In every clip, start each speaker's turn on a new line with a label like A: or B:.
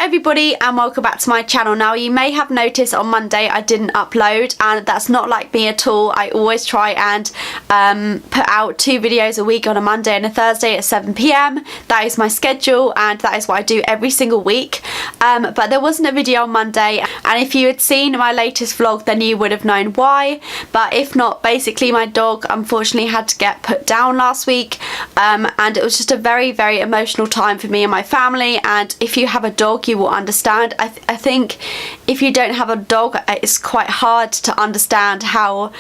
A: everybody and welcome back to my channel. Now you may have noticed on Monday I didn't upload, and that's not like me at all. I always try and put out 2 videos a week on a Monday and a Thursday at 7 PM. That is my schedule and that is what I do every single week. But there wasn't a video on Monday, and if you had seen my latest vlog then you would have known why. But if not, basically my dog unfortunately had to get put down last week, and it was just a very emotional time for me and my family. And if you have a dog you will understand. I think if you don't have a dog it's quite hard to understand how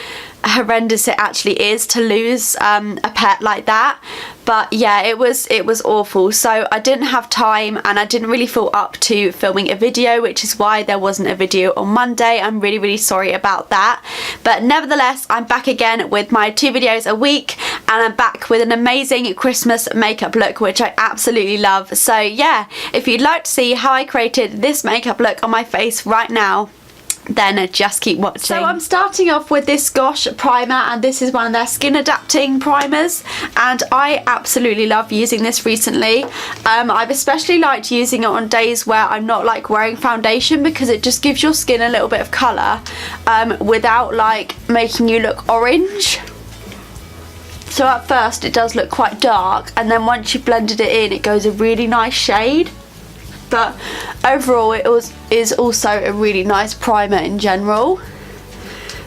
A: horrendous it actually is to lose a pet like that. But yeah, it was awful. So I didn't have time and I didn't really feel up to filming a video, which is why there wasn't a video on Monday. I'm really sorry about that, but nevertheless I'm back again with my 2 videos a week, and I'm back with an amazing Christmas makeup look which I absolutely love. So yeah, if you'd like to see how I created this makeup look on my face right now, then just keep watching. So I'm starting off with this Gosh primer, and this is one of their skin adapting primers, and I absolutely love using this recently. I've especially liked using it on days where I'm not like wearing foundation, because it just gives your skin a little bit of colour without like making you look orange. So at first it does look quite dark, and then once you've blended it in it goes a really nice shade. But overall it is also a really nice primer in general.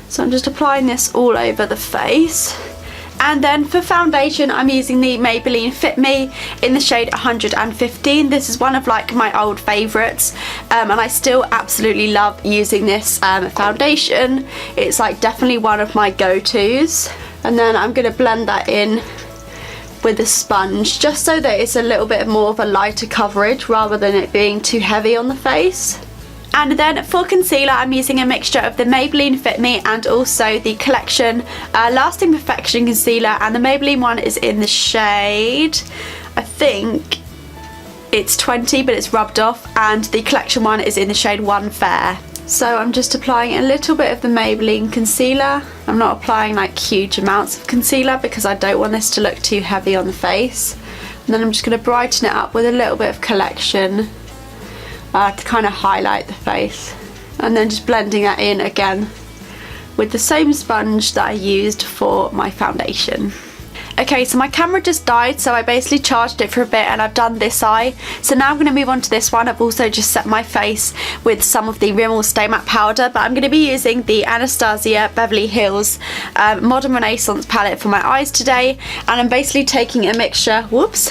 A: So I'm just applying this all over the face. And then for foundation I'm using the Maybelline Fit Me in the shade 115. This is one of like my old favourites, and I still absolutely love using this foundation. It's like definitely one of my go-tos. And then I'm going to blend that in with a sponge, just so that it's a little bit more of a lighter coverage rather than it being too heavy on the face. And then for concealer I'm using a mixture of the Maybelline Fit Me and also the Collection Lasting Perfection concealer, and the Maybelline one is in the shade, I think it's 20 but it's rubbed off, and the Collection one is in the shade 1 Fair. So I'm just applying a little bit of the Maybelline concealer. I'm not applying like huge amounts of concealer because I don't want this to look too heavy on the face. And then I'm just going to brighten it up with a little bit of Collection to kind of highlight the face. And then just blending that in again with the same sponge that I used for my foundation. Okay, so my camera just died, so I basically charged it for a bit and I've done this eye. So now I'm going to move on to this one. I've also just set my face with some of the Rimmel Stay Matte powder, but I'm going to be using the Anastasia Beverly Hills Modern Renaissance palette for my eyes today. And I'm basically taking a mixture, whoops,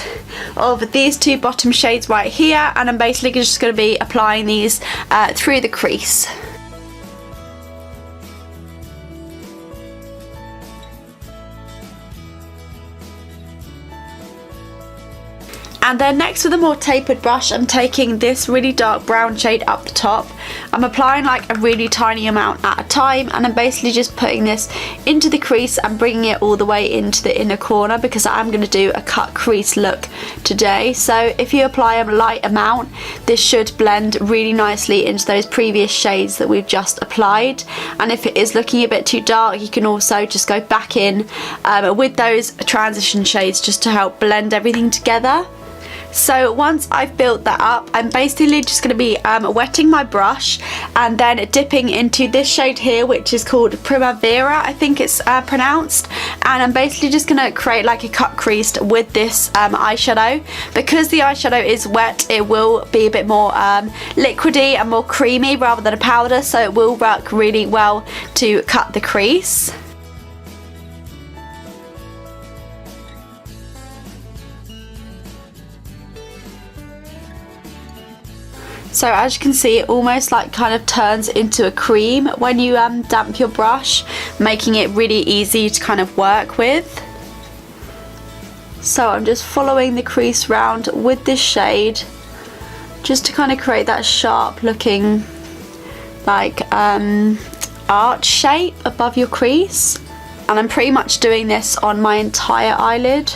A: of these 2 bottom shades right here, and I'm basically just going to be applying these through the crease. And then next with a more tapered brush I'm taking this really dark brown shade up the top. I'm applying like a really tiny amount at a time, and I'm basically just putting this into the crease and bringing it all the way into the inner corner, because I'm going to do a cut crease look today. So if you apply a light amount this should blend really nicely into those previous shades that we've just applied, and if it is looking a bit too dark you can also just go back in with those transition shades just to help blend everything together. So once I've built that up I'm basically just going to be wetting my brush and then dipping into this shade here, which is called Primavera, I think it's pronounced, and I'm basically just going to create like a cut crease with this eyeshadow. Because the eyeshadow is wet it will be a bit more liquidy and more creamy rather than a powder, so it will work really well to cut the crease. So as you can see it almost like kind of turns into a cream when you damp your brush, making it really easy to kind of work with. So I'm just following the crease round with this shade just to kind of create that sharp looking like arch shape above your crease, and I'm pretty much doing this on my entire eyelid.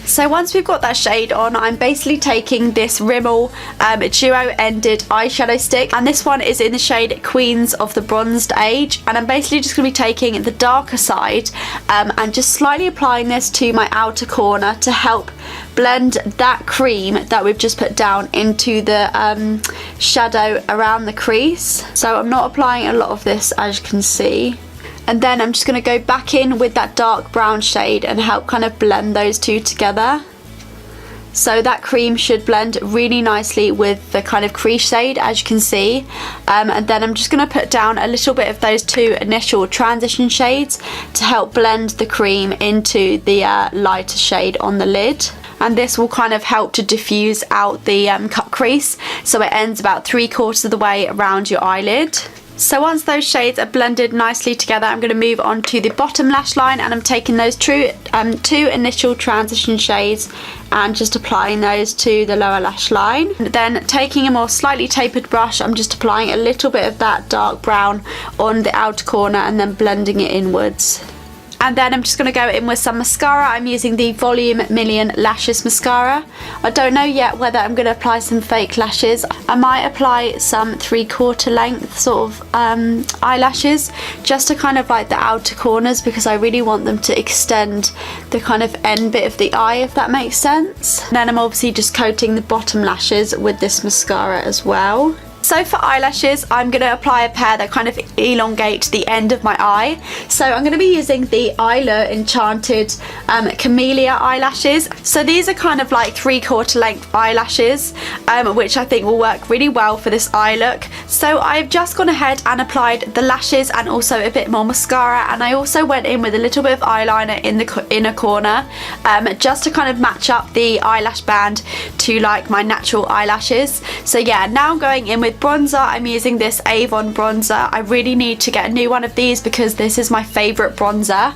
A: So once we've got that shade on, I'm basically taking this Rimmel duo-ended eyeshadow stick, and this one is in the shade Queens of the Bronzed Age, and I'm basically just going to be taking the darker side and just slightly applying this to my outer corner to help blend that cream that we've just put down into the shadow around the crease. So I'm not applying a lot of this, as you can see. And then I'm just going to go back in with that dark brown shade and help kind of blend those two together. So that cream should blend really nicely with the kind of crease shade, as you can see. And then I'm just going to put down a little bit of those two initial transition shades to help blend the cream into the lighter shade on the lid. And this will kind of help to diffuse out the cut crease, so it ends about 3/4 of the way around your eyelid. So once those shades are blended nicely together, I'm going to move on to the bottom lash line, and I'm taking those two initial transition shades and just applying those to the lower lash line. And then taking a more slightly tapered brush, I'm just applying a little bit of that dark brown on the outer corner and then blending it inwards. And then I'm just going to go in with some mascara. I'm using the Volume Million Lashes Mascara. I don't know yet whether I'm going to apply some fake lashes. I might apply some 3/4 length sort of eyelashes, just to kind of like the outer corners, because I really want them to extend the kind of end bit of the eye, if that makes sense. And then I'm obviously just coating the bottom lashes with this mascara as well. So for eyelashes, I'm going to apply a pair that kind of elongate the end of my eye. So I'm going to be using the Isla Enchanted Camellia eyelashes. So these are kind of like 3/4 length eyelashes, which I think will work really well for this eye look. So I've just gone ahead and applied the lashes and also a bit more mascara, and I also went in with a little bit of eyeliner in the inner corner, just to kind of match up the eyelash band to like my natural eyelashes. So yeah, now I'm going in with bronzer. I'm using this Avon bronzer. I really need to get a new one of these because this is my favourite bronzer.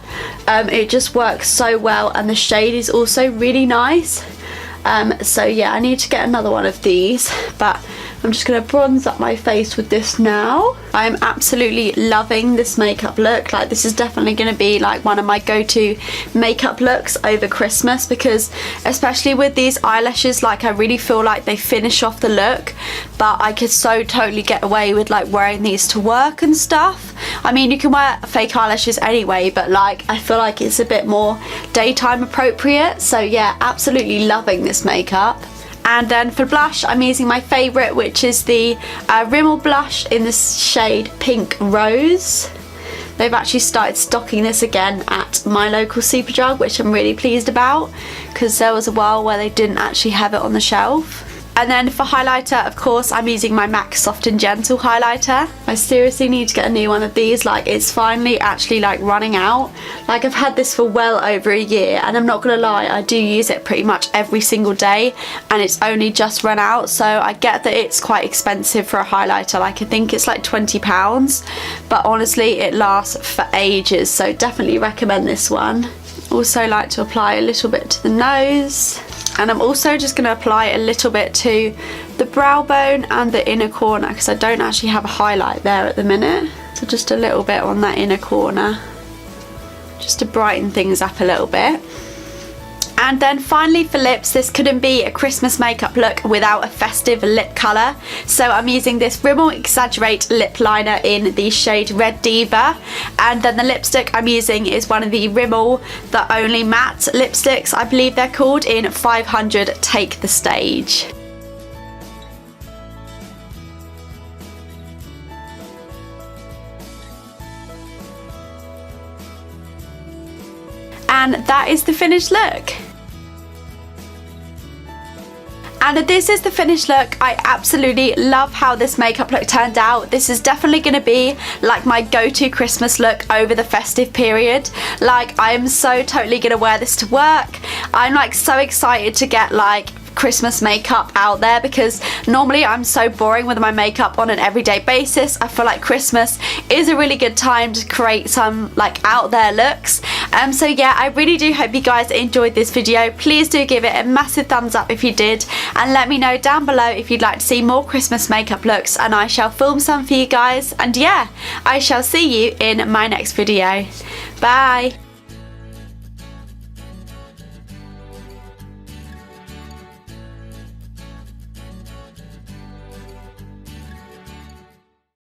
A: It just works so well, and the shade is also really nice. So yeah, I need to get another one of these, but I'm just going to bronze up my face with this now. I'm absolutely loving this makeup look. Like, this is definitely going to be like one of my go-to makeup looks over Christmas, because especially with these eyelashes, like I really feel like they finish off the look, but I could so totally get away with like wearing these to work and stuff. I mean, you can wear fake eyelashes anyway, but like I feel like it's a bit more daytime appropriate. So yeah, absolutely loving this makeup. And then for blush, I'm using my favourite, which is the Rimmel blush in the shade Pink Rose. They've actually started stocking this again at my local Superdrug, which I'm really pleased about, because there was a while where they didn't actually have it on the shelf. And then for highlighter, of course, I'm using my MAC Soft and Gentle highlighter. I seriously need to get a new one of these. Like, it's finally actually like running out. Like, I've had this for well over a year, and I'm not gonna lie, I do use it pretty much every single day, and it's only just run out. So I get that it's quite expensive for a highlighter. Like, I think it's like £20, but honestly it lasts for ages, so definitely recommend this one. Also like to apply a little bit to the nose. And I'm also just going to apply a little bit to the brow bone and the inner corner, because I don't actually have a highlight there at the minute. So just a little bit on that inner corner, just to brighten things up a little bit. And then finally for lips, this couldn't be a Christmas makeup look without a festive lip colour. So I'm using this Rimmel Exaggerate lip liner in the shade Red Diva. And then the lipstick I'm using is one of the Rimmel The Only Matte lipsticks, I believe they're called, in 500 Take the Stage. And that is the finished look. And this is the finished look. I absolutely love how this makeup look turned out. This is definitely going to be like my go-to Christmas look over the festive period. Like, I am so totally going to wear this to work. I'm like so excited to get like Christmas makeup out there, because normally I'm so boring with my makeup on an everyday basis. I feel like Christmas is a really good time to create some like out there looks. So yeah, I really do hope you guys enjoyed this video. Please do give it a massive thumbs up if you did, and let me know down below if you'd like to see more Christmas makeup looks, and I shall film some for you guys. And yeah, I shall see you in my next video. Bye.